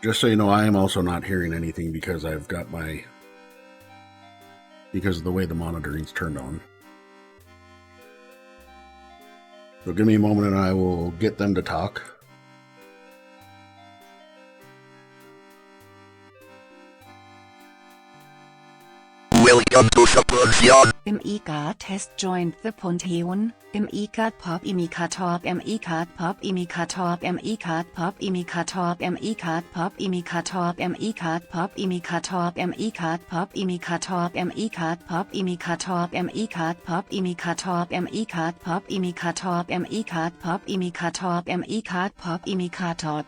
Just so you know, I am also not hearing anything because I've got because of the way the monitoring's turned on. So give me a moment and I will get them to talk. Welcome to Saloon. Imicard has joined the Pantheon. Imicard pop imitator. Imicard pop imitator. Imicard pop imitator. Imicard pop imitator. Imicard pop imitator. Imicard pop imitator. Imicard pop imitator. Imicard pop imitator. Imicard pop imitator. Imicard pop imitator. Imicard pop imitator.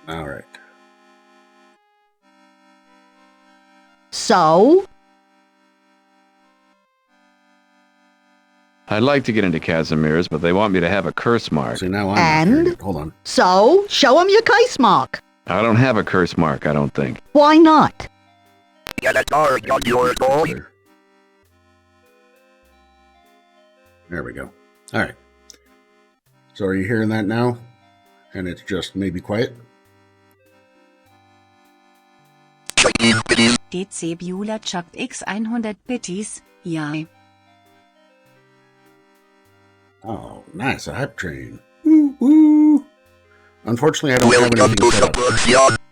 All right. So? I'd like to get into Casimir's, but they want me to have a curse mark. See, now I'm And? Hold on. So, show him your case mark. I don't have a curse mark, I don't think. Why not? Get a card on your boy. There we go. All right. So are you hearing that now? And it's just maybe quiet? DC Beulah chucked X100 bitties, ja. Oh, nice. A hype train. Woo, woo. Unfortunately, I don't have anything set up.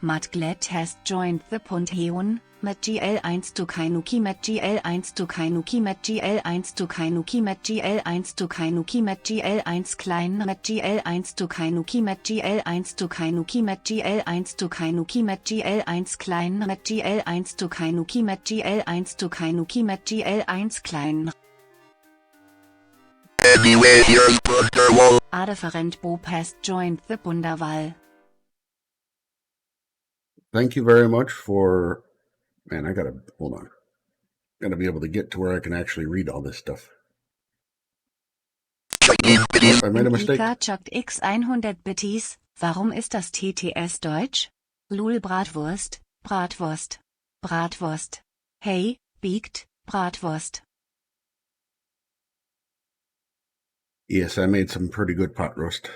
Matt Glad has joined the Pantheon. Matt GL1 to Kainuki. Matt GL1 to Kainuki. Matt GL1 to Kainuki. Matt GL1 to Kainuki. Matt GL1 klein. Matt GL1 to Kainuki. Matt GL1 to Kainuki. Matt GL1 to Kainuki. Matt GL1 klein. Matt GL1 to Kainuki. Matt GL1 to Kainuki. Matt GL1 klein. Anyway, here's Wall. A different Bob has joined the Bunderwall. Thank you very much for... Man, I gotta... Hold on. Gotta be able to get to where I can actually read all this stuff. I made a mistake. Ika chuckt X100 bitties. Warum ist das TTS Deutsch? Lul Bratwurst, Bratwurst, Bratwurst. Hey, biegt, Bratwurst. Yes, I made some pretty good pot roast.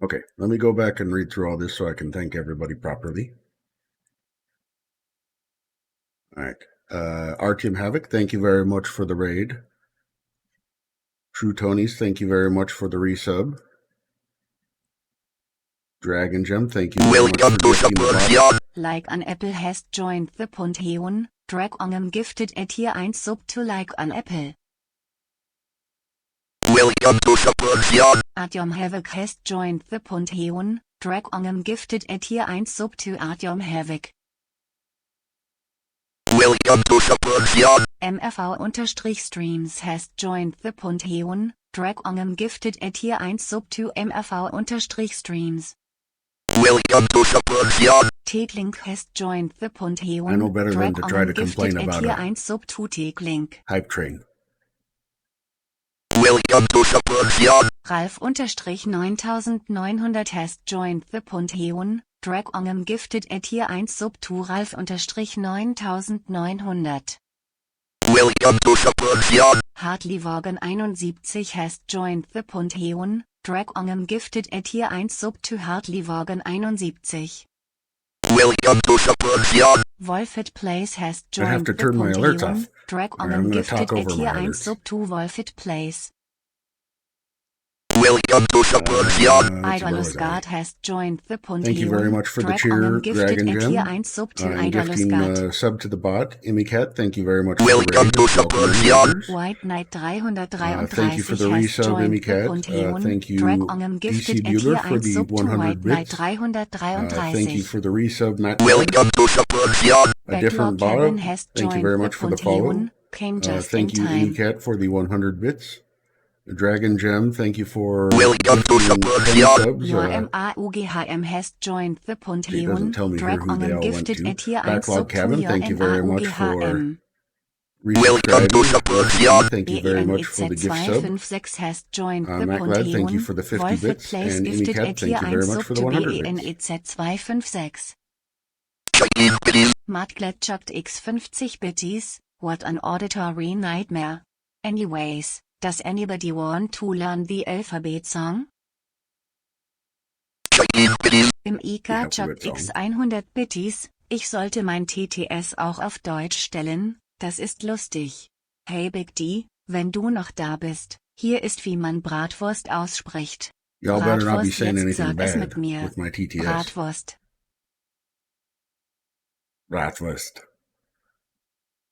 Okay, let me go back and read through all this so I can thank everybody properly. All right. RTM Havoc, thank you very much for the raid. True Tonys, thank you very much for the resub. Dragon Gem, thank you very much for gifting the bot. Like an Apple has joined the Pantheon. Dragon gifted a tier 1 sub to Like an Apple. Welcome to Saloon. Artyom Havoc has joined the Pantheon. Dragon gifted a tier 1 sub to Artyom Havoc. Welcome to Saloon. MFV_streams has joined the Pantheon. Dragon gifted a tier 1 sub to MFV_streams. Welcome to Saloon. Teklink has joined the Pantheon. I know better than to try to complain about a tier a 1 sub to Teklink. hype train. Welcome to Saloon. Ralf_9900 has joined the Pantheon. Dragon gifted a tier 1 sub to Ralf_9900. Welcome to Saloon. Hartleywagen 71 has joined the Pantheon. Dragon gifted a tier 1 sub to Hartleywagen 71. Welcome to Saloon. Wolfit Place has I have joined to the turn my alerts Pantheon. off. Dragon I'm gonna gifted talk a over tier my 1 alerts. sub to Wolfit Place. Welcome to Saloon. Idolus Guard has joined the Pantheon. Thank you very much for the cheer, Dragon gifted Dragon a tier Gem. 1 sub to And Idolus gifting Guard. sub to the bot. Imicat, thank you very much for Welcome the raid. to Saloon. White Knight 333 Thank you for the has resub, joined the Imicat. Pantheon. Thank you, Dragon gifted DC a tier Bueller, for 1 the sub to 100 White Knight bits. Thank you 333. for the resub, Matt. Welcome to Saloon. A different Backlog Kevin bot. has Thank you joined very the much for the follow. Pantheon. Came just Thank in you, time. Imicat, for the 100 bits. Dragon Gem, thank you for Welcome to gifting 10 Saloon. subs. Your MAUGHM has joined the It Pantheon. doesn't tell me here who they Dragon all went gifted to. a tier 1 Backlog sub to Cabin, your thank you very much for MAUGHM. Welcome to Saloon. Thank you very much for the gift sub. BNEZ256 has joined the Matt Glad, Pantheon. thank you for the 50 Wolfit bits. Place And gifted Imicat, a thank tier you very 1 much sub for to the 100 bits. BNEZ256. Matt X 50 Bitties, what an auditory nightmare. Anyways, does anybody want to learn the alphabet song? Im IK Chat X 100 Bitties, ich sollte mein TTS auch auf Deutsch stellen, das ist lustig. Hey Big D, wenn du noch da bist, hier ist wie man Bratwurst ausspricht. Y'all better not be Bratwurst, saying jetzt anything sag es bad mit mir. with my TTS. Bratwurst. Bratwurst.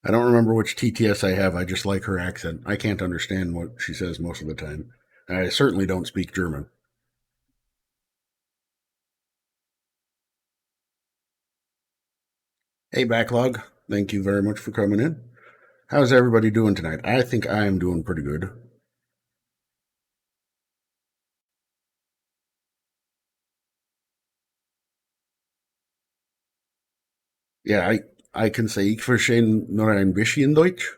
I don't remember which TTS I have. I just like her accent. I can't understand what she says most of the time. I certainly don't speak German. Hey, Backlog. Thank you very much for coming in. How's everybody doing tonight? I think I am doing pretty good. Yeah, I can say ich verstehe nur ein bisschen Deutsch,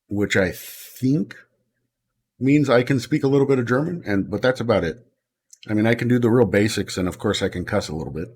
which I think means I can speak a little bit of German, but that's about it. I mean, I can do the real basics, and of course I can cuss a little bit.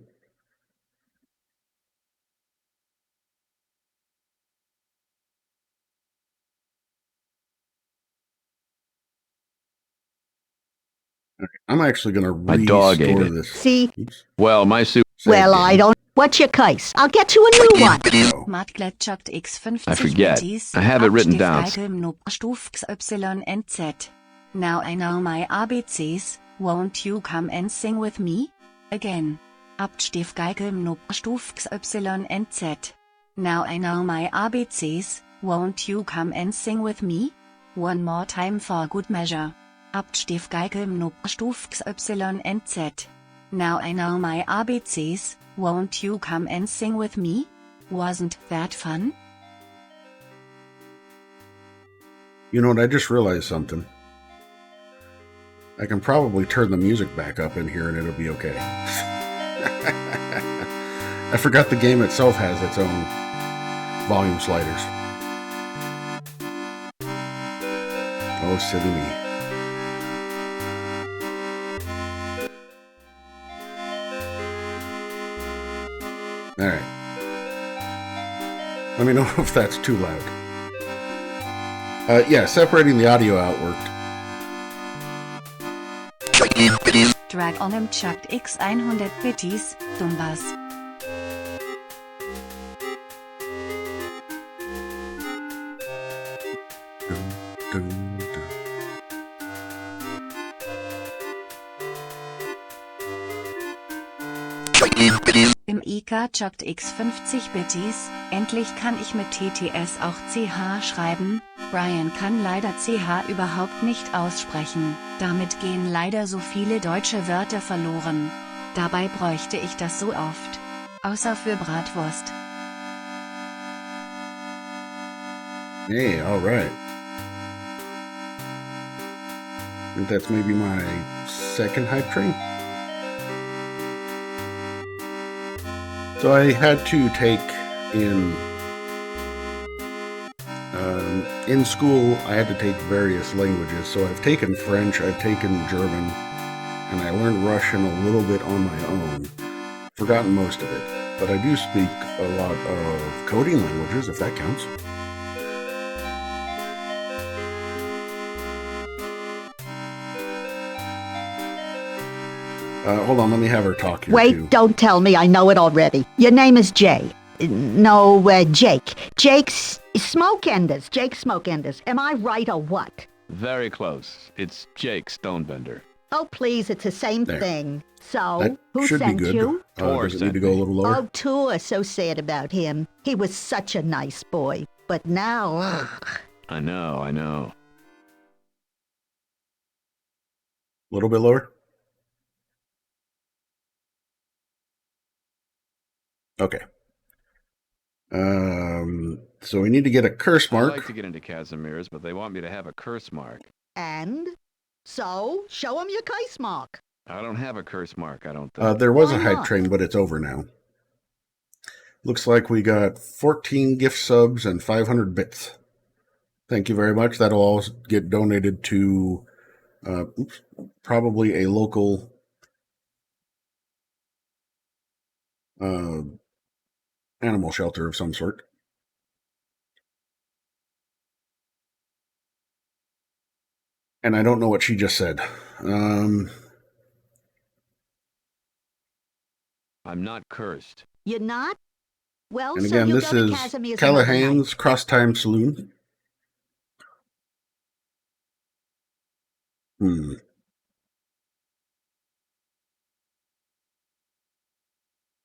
I'm actually going to My dog ate restore it. this. See? Oops. Well, my suit. Well, I don't. What's your case? I'll get you a new one. Oh. Matt X 50 I forget. Bitties, I have it written down. YNZ. Now I know my ABCs, won't you come and sing with me? Again. YNZ. Now I know my ABCs, won't you come and sing with me? One more time for good measure. YNZ. Now I know my ABCs, won't you come and sing with me? Wasn't that fun? You know what? I just realized something. I can probably turn the music back up in here and it'll be okay. I forgot the game itself has its own volume sliders. Oh, silly me. All right. Let me know if that's too loud. Yeah, separating the audio out worked. Drag on him chucked X 100 Bitties, Dumbas. Dun, dun, dun. Im IK chuckt X 50 Bitties, endlich kann ich mit TTS auch CH schreiben. Brian kann leider CH überhaupt nicht aussprechen, damit gehen leider so viele deutsche Wörter verloren. Dabei bräuchte ich das so oft. Außer für Bratwurst. Hey, all right. I think that's maybe my second hype train. So I had to take in school, I had to take various languages. So I've taken French, I've taken German, and I learned Russian a little bit on my own. Forgotten most of it, but I do speak a lot of coding languages, if that counts. Hold on, let me have her talk here, Wait, too. don't tell me I know it already. Your name is Jay. No, Jake. Jake's Smokeenders. Jake Smokeenders. Am I right or what? Very close. It's Jake Stonebender. Oh, please, it's the same There. thing. So, That who should be sent good. you? Tor Does it need sent to go a me. little lower? Oh, Tor, so sad about him. He was such a nice boy. But now, ugh. I know. A little bit lower? Okay. So we need to get a curse I'd mark. like to get into Casimir's, but they want me to have a curse mark. And? So, show him your case mark. I don't have a curse mark, I don't think. There was Why a hype not? train, but it's over now. Looks like we got 14 gift subs and 500 bits. Thank you very much. That'll all get donated to probably a local animal shelter of some sort. And I don't know what she just said. I'm not cursed. You're not? Well, And so again, you'll this go to is Casimir's another night. Callahan's Crosstime Saloon.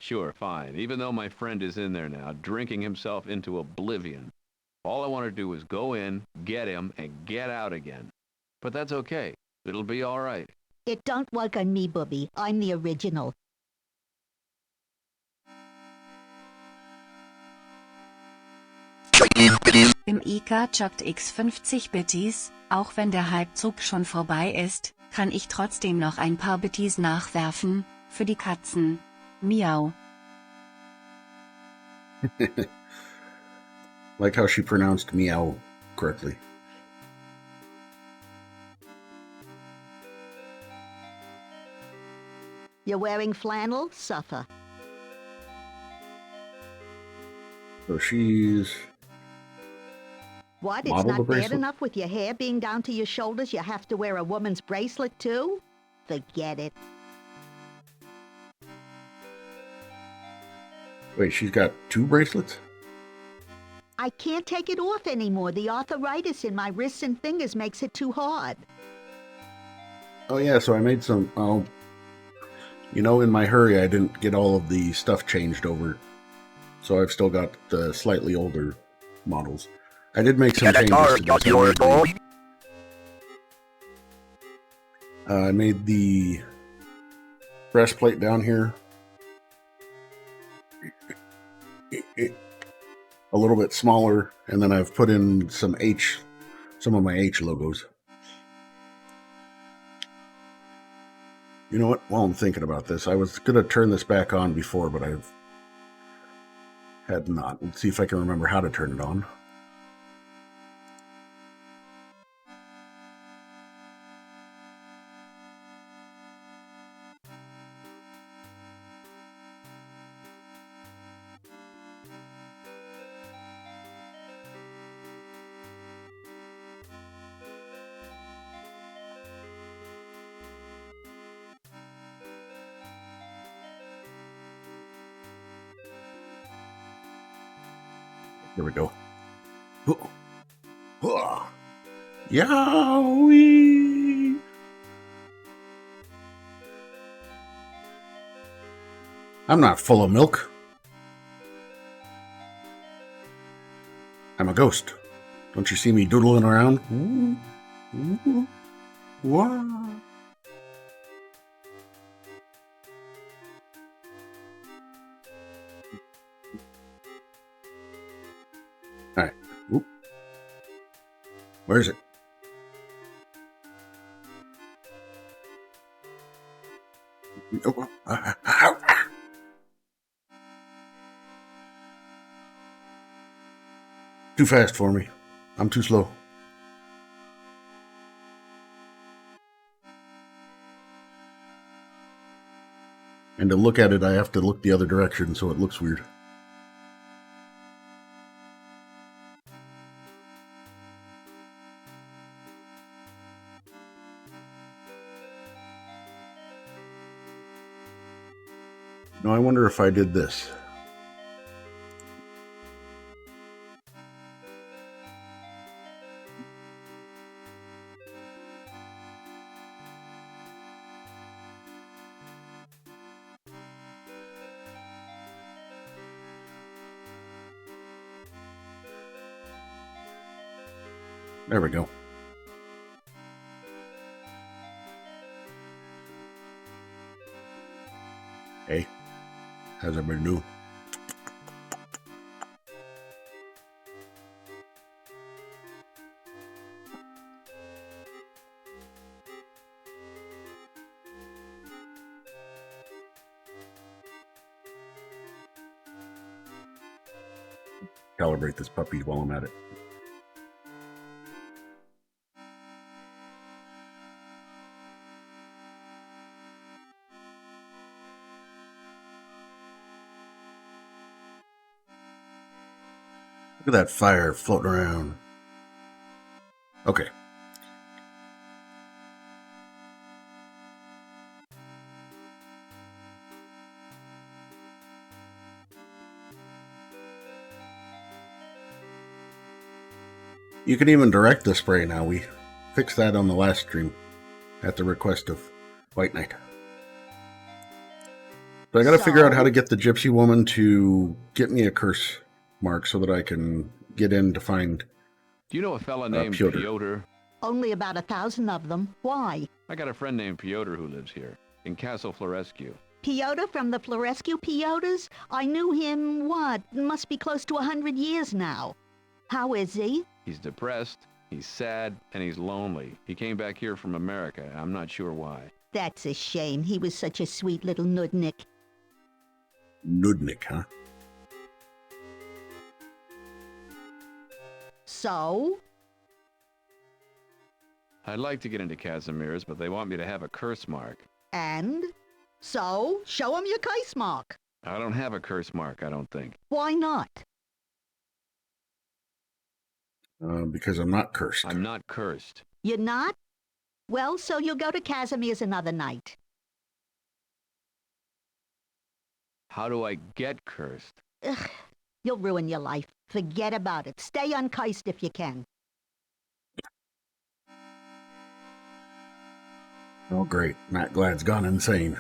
Sure, fine. Even though my friend is in there now, drinking himself into oblivion. All I want to do is go in, get him, and get out again. But that's okay. It'll be all right. It don't work on me, Booby. I'm the original. Im IK joggt x 50 Bitties, auch wenn der Halbzug schon vorbei ist, kann ich trotzdem noch ein paar Bitties nachwerfen, für die Katzen. Miau. Like how she pronounced meow correctly. You're wearing flannel? Suffer. So she's What? It's modeled the not bad bracelet? enough with your hair being down to your shoulders, you have to wear a woman's bracelet too? Forget it. Wait, she's got 2 bracelets? I can't take it off anymore. The arthritis in my wrists and fingers makes it too hard. Oh yeah, so I made some, you know, in my hurry I didn't get all of the stuff changed over. So I've still got the slightly older models. I did make some changes to this. I made the breastplate down here a little bit smaller, and then I've put in some of my H logos. You know what? While I'm thinking about this, I was going to turn this back on before, but I had not. Let's see if I can remember how to turn it on. Here we go. Yowie! I'm not full of milk. I'm a ghost. Don't you see me doodling around? Wow. Alright. Where is it? Too fast for me. I'm too slow. And to look at it, I have to look the other direction, so it looks weird. Now I wonder if I did this. There we go. Hey, how's everybody doing? Calibrate this puppy while I'm at it. Look at that fire floating around. Okay. You can even direct the spray now. We fixed that on the last stream at the request of White Knight. But I gotta figure out how to get the gypsy woman to get me a curse mark so that I can get in to find Do you know a fella named Pyotr. Pyotr? Only about 1,000 of them. Why? I got a friend named Pyotr who lives here, in Castle Florescu. Pyotr from the Florescu Piotrs? I knew him, must be close to 100 years now. How is he? He's depressed, he's sad, and he's lonely. He came back here from America. I'm not sure why. That's a shame. He was such a sweet little nudnik. Nudnik, huh? So? I'd like to get into Casimir's, but they want me to have a curse mark. And? So, show him your case mark. I don't have a curse mark, I don't think. Why not? Because I'm not cursed. I'm not cursed. You're not? Well, so you'll go to Casimir's another night. How do I get cursed? Ugh, you'll ruin your life. Forget about it. Stay uncursed if you can. Oh, great. Matt Glad's gone insane.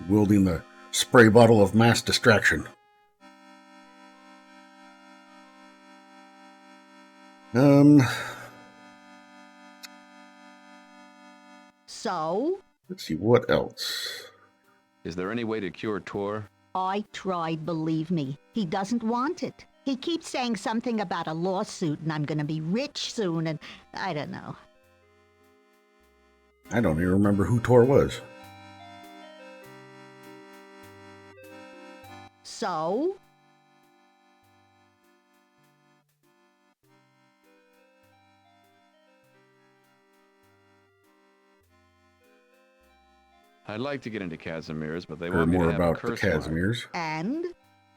Wielding the spray bottle of mass distraction. So? Let's see, what else? Is there any way to cure Tor? I tried, believe me. He doesn't want it. He keeps saying something about a lawsuit and I'm gonna be rich soon and I don't know. I don't even remember who Tor was. So? I'd like to get into Casimir's, but they Heard want me more to have a about the curse mark. Casimirs. And?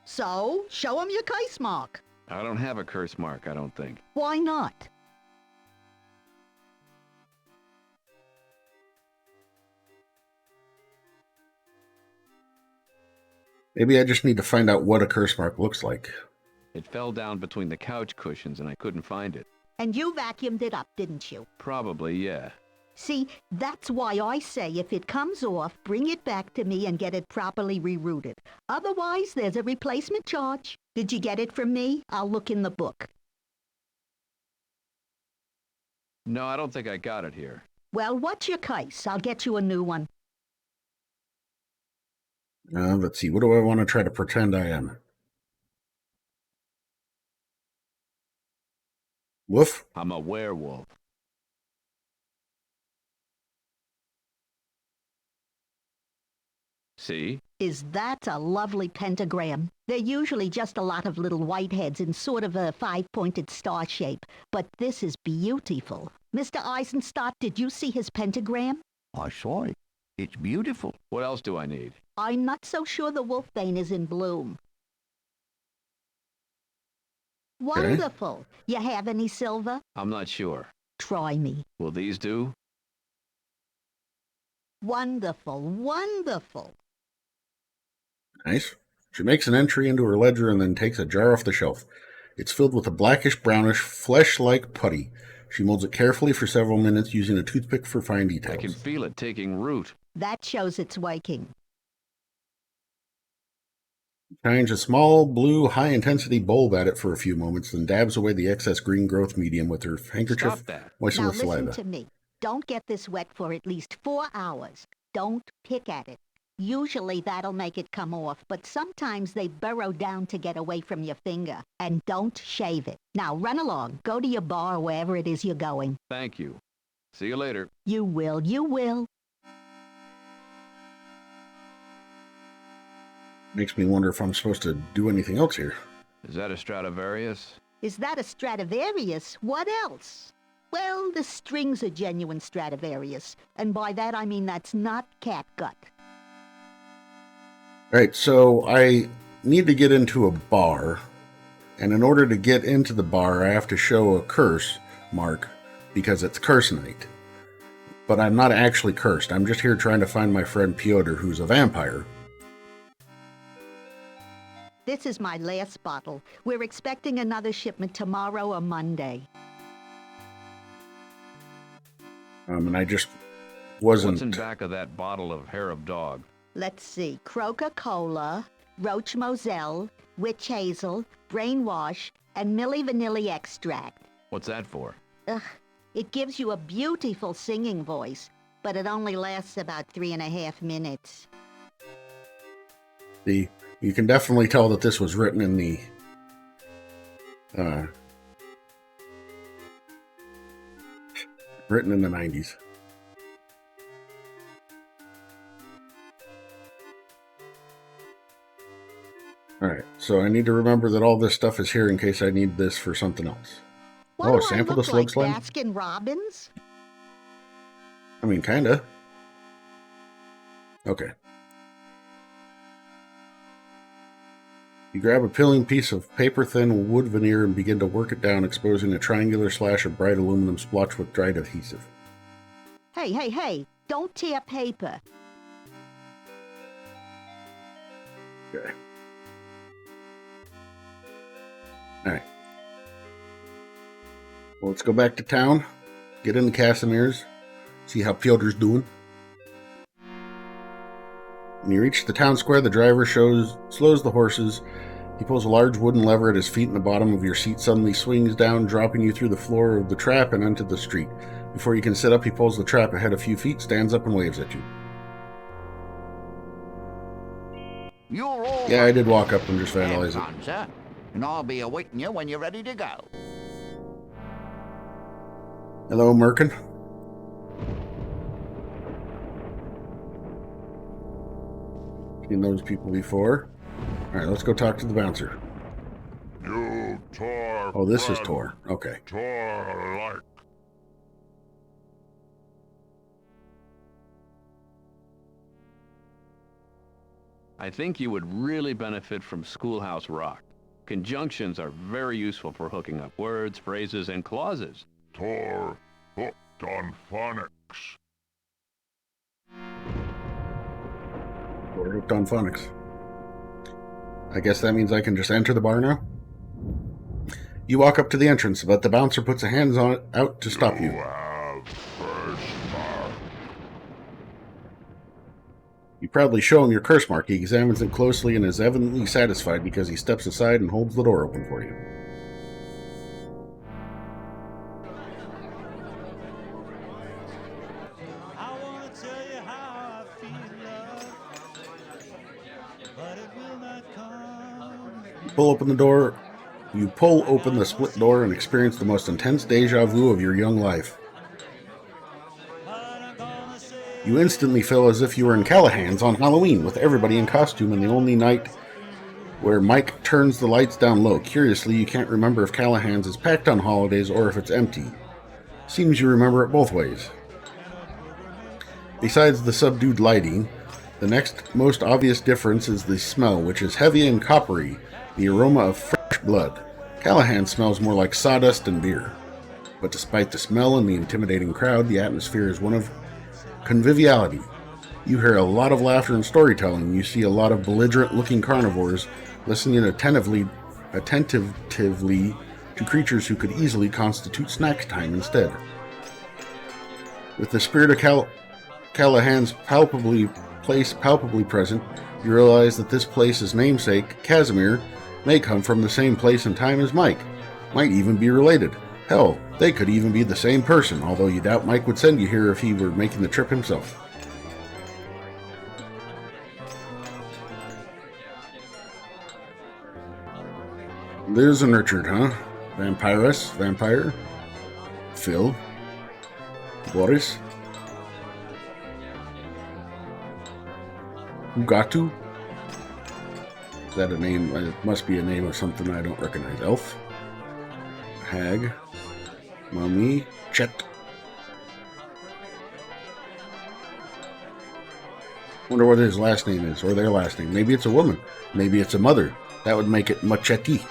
So, show him your case mark. I don't have a curse mark, I don't think. Why not? Maybe I just need to find out what a curse mark looks like. It fell down between the couch cushions and I couldn't find it. And you vacuumed it up, didn't you? Probably, yeah. See, that's why I say if it comes off, bring it back to me and get it properly rerouted. Otherwise, there's a replacement charge. Did you get it from me? I'll look in the book. No, I don't think I got it here. Well, what's your case? I'll get you a new one. Let's see, what do I want to try to pretend I am? Woof? I'm a werewolf. See? Is that a lovely pentagram? They're usually just a lot of little whiteheads in sort of a five-pointed star shape. But this is beautiful. Mr. Eisenstadt, did you see his pentagram? I saw it. It's beautiful. What else do I need? I'm not so sure the wolfbane is in bloom. Wonderful. You have any silver? I'm not sure. Try me. Will these do? Wonderful, wonderful. Nice. She makes an entry into her ledger and then takes a jar off the shelf. It's filled with a blackish-brownish, flesh-like putty. She molds it carefully for several minutes using a toothpick for fine details. I can feel it taking root. That shows it's working. Shines a small, blue, high-intensity bulb at it for a few moments, then dabs away the excess green growth medium with her handkerchief, Stop that. moistened Now with listen saliva. to me. Don't get this wet for at least 4 hours. Don't pick at it. Usually that'll make it come off, but sometimes they burrow down to get away from your finger. And don't shave it. Now run along. Go to your bar, wherever it is you're going. Thank you. See you later. You will, you will. Makes me wonder if I'm supposed to do anything else here. Is that a Stradivarius? Is that a Stradivarius? What else? Well, the string's a genuine Stradivarius. And by that I mean that's not catgut. All right, so I need to get into a bar, And in order to get into the bar, I have to show a curse mark because it's curse night. But I'm not actually cursed. I'm just here trying to find my friend Pyotr, who's a vampire. This is my last bottle. We're expecting another shipment tomorrow or Monday. And I just wasn't... What's in back of that bottle of hair of dog? Let's see. Coca-Cola, Roach Moselle, Witch Hazel, Brainwash, and Milli Vanilli extract. What's that for? Ugh. It gives you a beautiful singing voice, but it only lasts about 3.5 minutes. You can definitely tell that this was written in the written in the 90s. Alright, so I need to remember that all this stuff is here in case I need this for something else. What Oh, do sample I the look slug like, slime? Baskin Robbins? I mean, kinda. Okay. You grab a peeling piece of paper-thin wood veneer and begin to work it down, exposing a triangular slash of bright aluminum splotched with dried adhesive. Hey, don't tear paper. Okay. Alright. Well, let's go back to town, get into Casimir's, see how Pyotr's doing. When you reach the town square, the driver slows the horses. He pulls a large wooden lever at his feet, and the bottom of your seat suddenly swings down, dropping you through the floor of the trap and onto the street. Before you can sit up, he pulls the trap ahead a few feet, stands up, and waves at you. You're all Yeah, I did walk up and just vandalize it. fun, sir. And I'll be awaiting you when you're ready to go. Hello, Merkin. Seen those people before. Alright, let's go talk to the bouncer. You Tor. Oh, this is friend, Tor. Okay. Tor like. I think you would really benefit from Schoolhouse Rock. Conjunctions are very useful for hooking up words, phrases, and clauses. Tor hooked on phonics. Tor hooked on phonics. I guess that means I can just enter the bar now? You walk up to the entrance, but the bouncer puts a hand on it out to stop you. Have first mark. You proudly show him your curse mark. He examines it closely and is evidently satisfied because he steps aside and holds the door open for you. I wanna tell you how I feel, love, but it will not come. You pull open the door. You pull open the split door and experience the most intense deja vu of your young life. But I'm gonna say You instantly feel as if you were in Callahan's on Halloween, with everybody in costume, and the only night where Mike turns the lights down low. Curiously, you can't remember if Callahan's is packed on holidays or if it's empty. Seems you remember it both ways. Besides the subdued lighting, the next most obvious difference is the smell, which is heavy and coppery, the aroma of fresh blood. Callahan smells more like sawdust and beer. But despite the smell and the intimidating crowd, the atmosphere is one of conviviality. You hear a lot of laughter and storytelling. You see a lot of belligerent-looking carnivores listening attentively to creatures who could easily constitute snack time instead. With the spirit of Callahan's palpably present, you realize that this place's namesake, Casimir, may come from the same place and time as Mike. Might even be related. Hell, they could even be the same person, although you doubt Mike would send you here if he were making the trip himself. Liz and Richard, huh? Vampire? Phil? Boris? Ugatu? Is that a name? It must be a name of something I don't recognize. Elf? Hag? Mummy? Chet? Wonder what his last name is, or their last name. Maybe it's a woman. Maybe it's a mother. That would make it Macheti.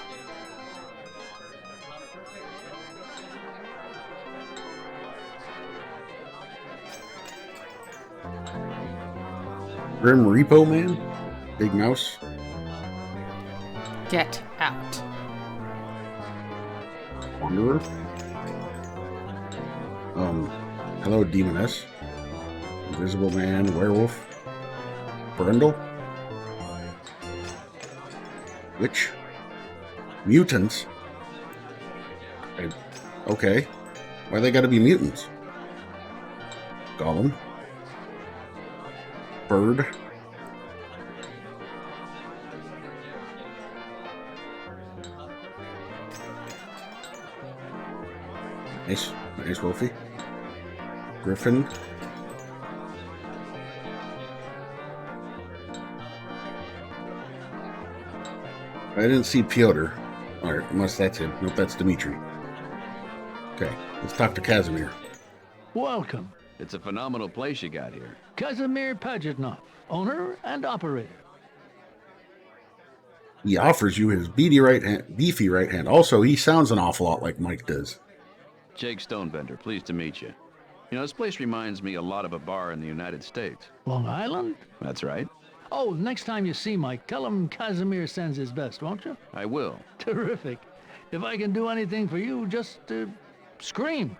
Grim Repo Man? Big Mouse? Get out. Wanderer? Hello, Demoness. Invisible Man, Werewolf. Brundle? Witch? Mutants? Okay. Why they gotta be mutants? Golem? Bird? Nice Wolfie. Griffin? I didn't see Piotr. Alright, unless that's him. Nope, that's Dmitri. Okay, let's talk to Casimir. Welcome, It's a phenomenal place you got here. Kazimir Pajitnov, owner and operator. He offers you his beefy right hand. Also, he sounds an awful lot like Mike does. Jake Stonebender, pleased to meet you. You know, this place reminds me a lot of a bar in the United States. Long Island? That's right. Oh, next time you see Mike, tell him Casimir sends his best, won't you? I will. Terrific. If I can do anything for you, just scream.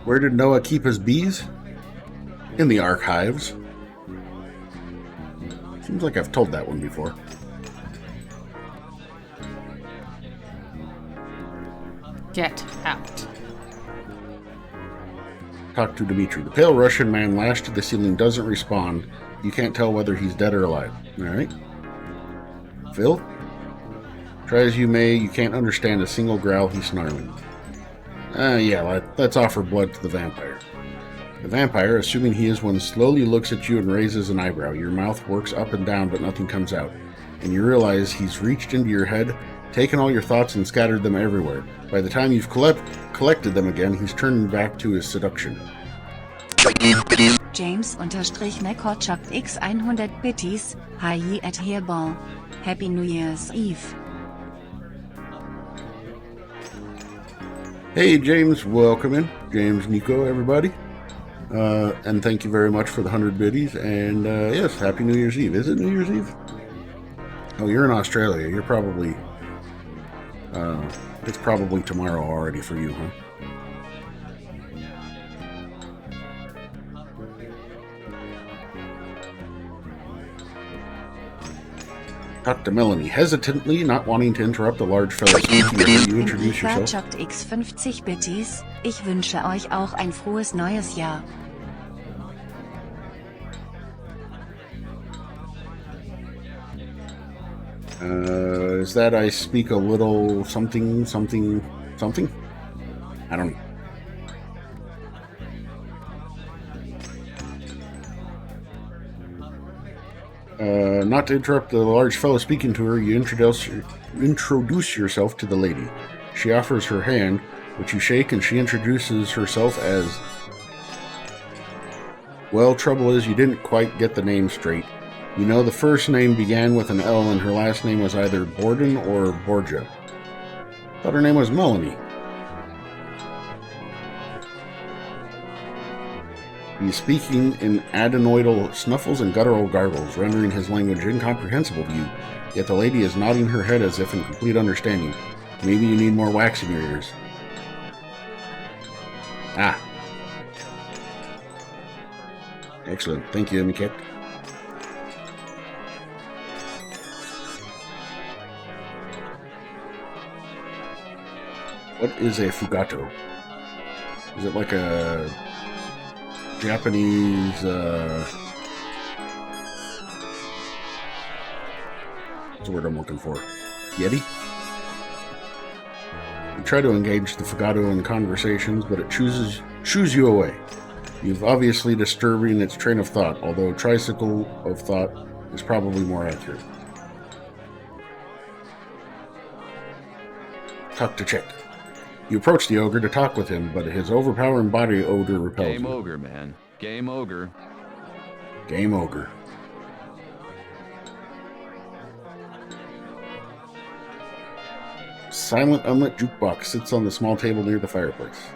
Where did Noah keep his bees? In the archives. Seems like I've told that one before. Get out. Talk to Dmitri. The pale Russian man lashed to the ceiling doesn't respond. You can't tell whether he's dead or alive. Alright. Phil? Try as you may, you can't understand a single growl he's snarling. Yeah, let's offer blood to the vampire. The vampire, assuming he is one, slowly looks at you and raises an eyebrow. Your mouth works up and down, but nothing comes out. And you realize he's reached into your head, taken all your thoughts and scattered them everywhere. By the time you've collected them again, he's turning back to his seduction. James_Neckot chucked X 100 Bitties. Hi at HerrBawl. Happy New Year's Eve. Hey James, welcome in. James, Nico, everybody. And thank you very much for the 100 biddies. And yes, Happy New Year's Eve. Is it New Year's Eve? Oh, you're in Australia. You're probably... it's probably tomorrow already for you, huh? Talk to Melanie. Hesitantly, not wanting to interrupt the large fellow speaking, you introduce Mika yourself. chuckt X 50 Bitties. Ich wünsche euch auch ein frohes neues Jahr. Is that I speak a little something? I don't know. Not to interrupt the large fellow speaking to her, you introduce yourself to the lady. She offers her hand, which you shake, and she introduces herself as... Well, trouble is you didn't quite get the name straight. You know the first name began with an L and her last name was either Borden or Borgia. Thought her name was Melanie. He is speaking in adenoidal snuffles and guttural gargles, rendering his language incomprehensible to you, yet the lady is nodding her head as if in complete understanding. Maybe you need more wax in your ears. Ah. Excellent. Thank you, Miket. What is a fugato? Is it like a Japanese, what's the word I'm looking for? Yeti? You try to engage the fugato in conversations, but it shoos you away. You've obviously disturbing its train of thought, although tricycle of thought is probably more accurate. Talk to Chet. You approach the ogre to talk with him, but his overpowering body odor repels Game you. ogre, man. Game ogre. Game ogre. Silent unlit jukebox sits on the small table near the fireplace.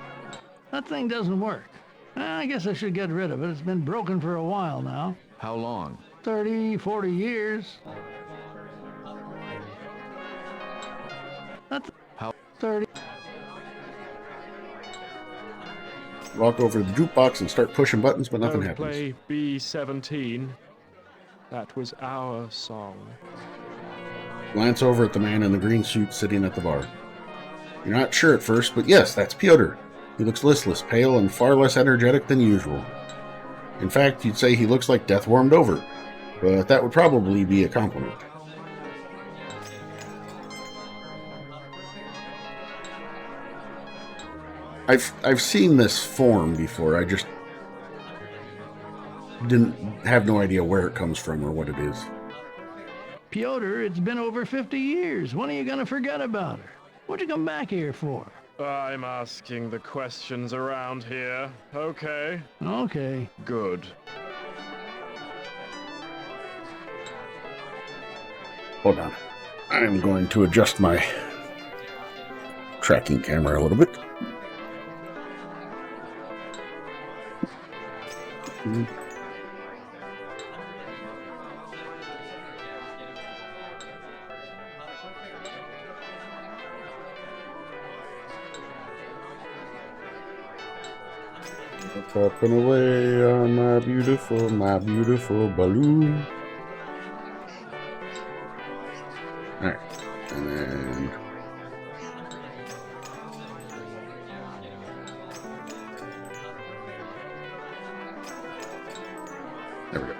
That thing doesn't work. I guess I should get rid of it. It's been broken for a while now. How long? 30, 40 years. That's How? 30. Walk over to the jukebox and start pushing buttons, but nothing Don't happens. play B-17. That was our song. Glance over at the man in the green suit sitting at the bar. You're not sure at first, but yes, that's Pyotr. He looks listless, pale, and far less energetic than usual. In fact, you'd say he looks like death warmed over, but that would probably be a compliment. I've seen this form before. I just didn't have no idea where it comes from or what it is. Pyotr, it's been over 50 years. When are you gonna forget about her? What'd you come back here for? I'm asking the questions around here. Okay. Okay. Good. Hold on. I'm going to adjust my tracking camera a little bit. Up and away on my beautiful balloon. Alright, and then there we go.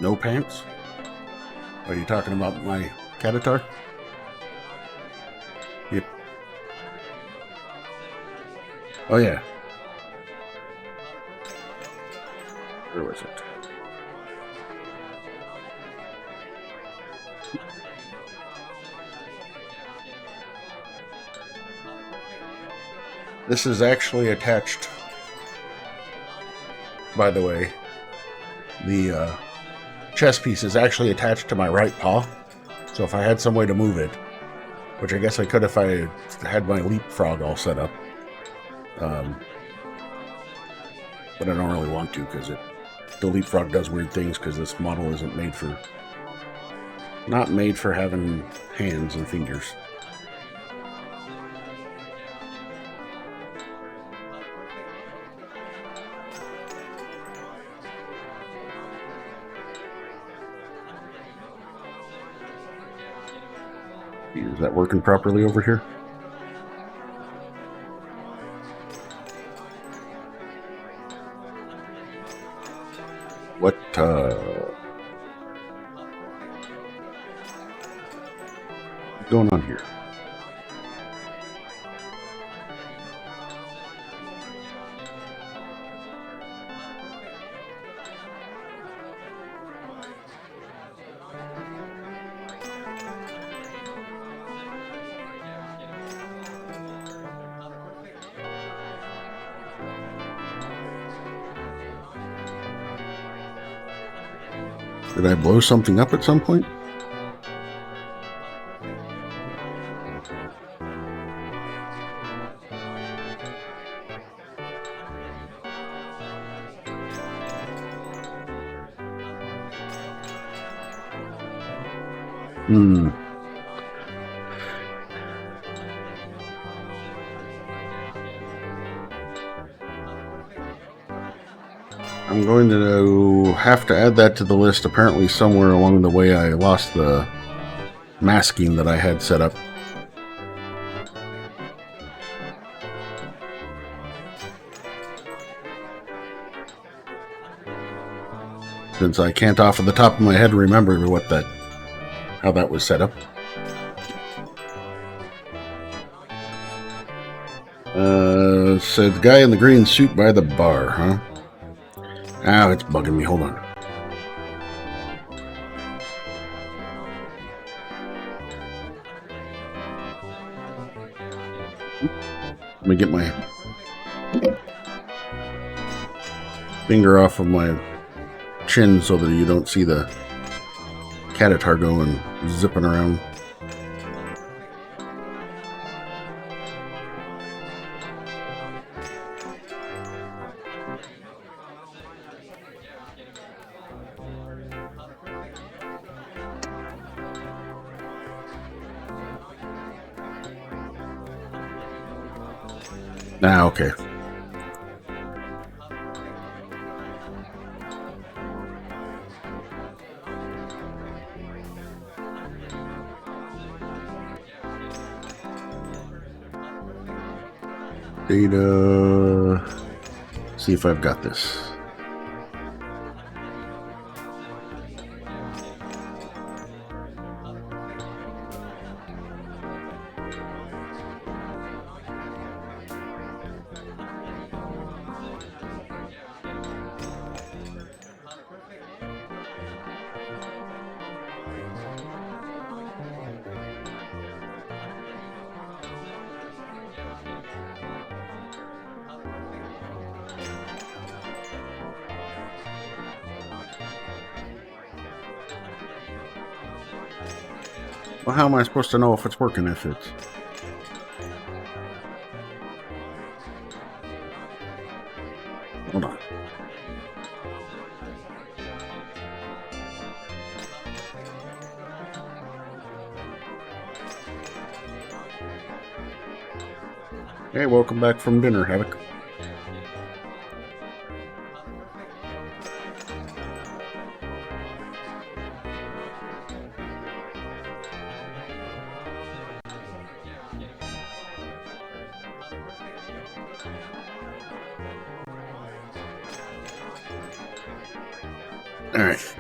No pants? Are you talking about my Catatar? Yep. Oh yeah. Where was it? This is actually attached, by the way. The chess piece is actually attached to my right paw. So if I had some way to move it, which I guess I could if I had my leapfrog all set up. But I don't really want to because the leapfrog does weird things because this model isn't not made for having hands and fingers. Is that working properly over here? What's going on here? Did I blow something up at some point? I'm going to have to add that to the list. Apparently somewhere along the way I lost the masking that I had set up. Since I can't off of the top of my head remember how that was set up. Said guy in the green suit by the bar, huh? Ah, it's bugging me. Hold on. Let me get my finger off of my chin so that you don't see the Catatar going zipping around. Ah, okay. Data. See if I've got this. Well, how am I supposed to know if it's working if it's... Hold on. Hey, welcome back from dinner, Havoc. All right.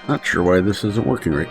Not sure why this isn't working right.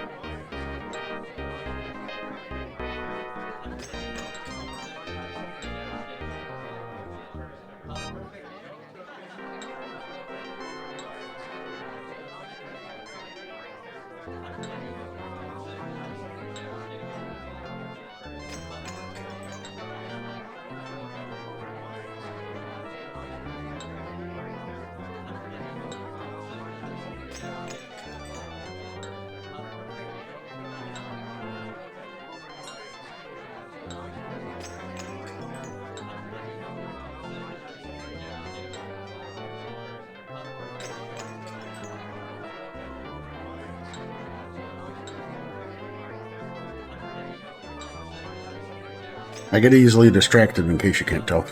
I get easily distracted in case you can't tell.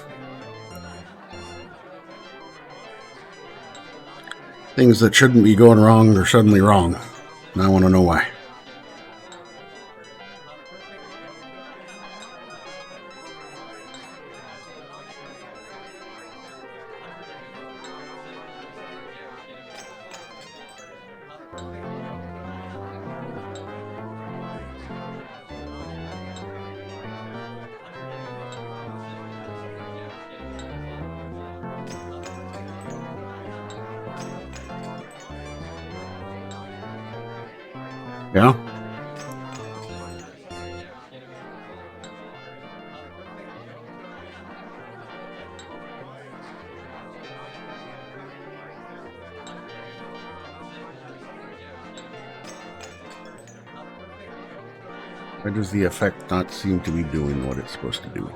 Things that shouldn't be going wrong are suddenly wrong. And I want to know why. Yeah? Why does the effect not seem to be doing what it's supposed to do?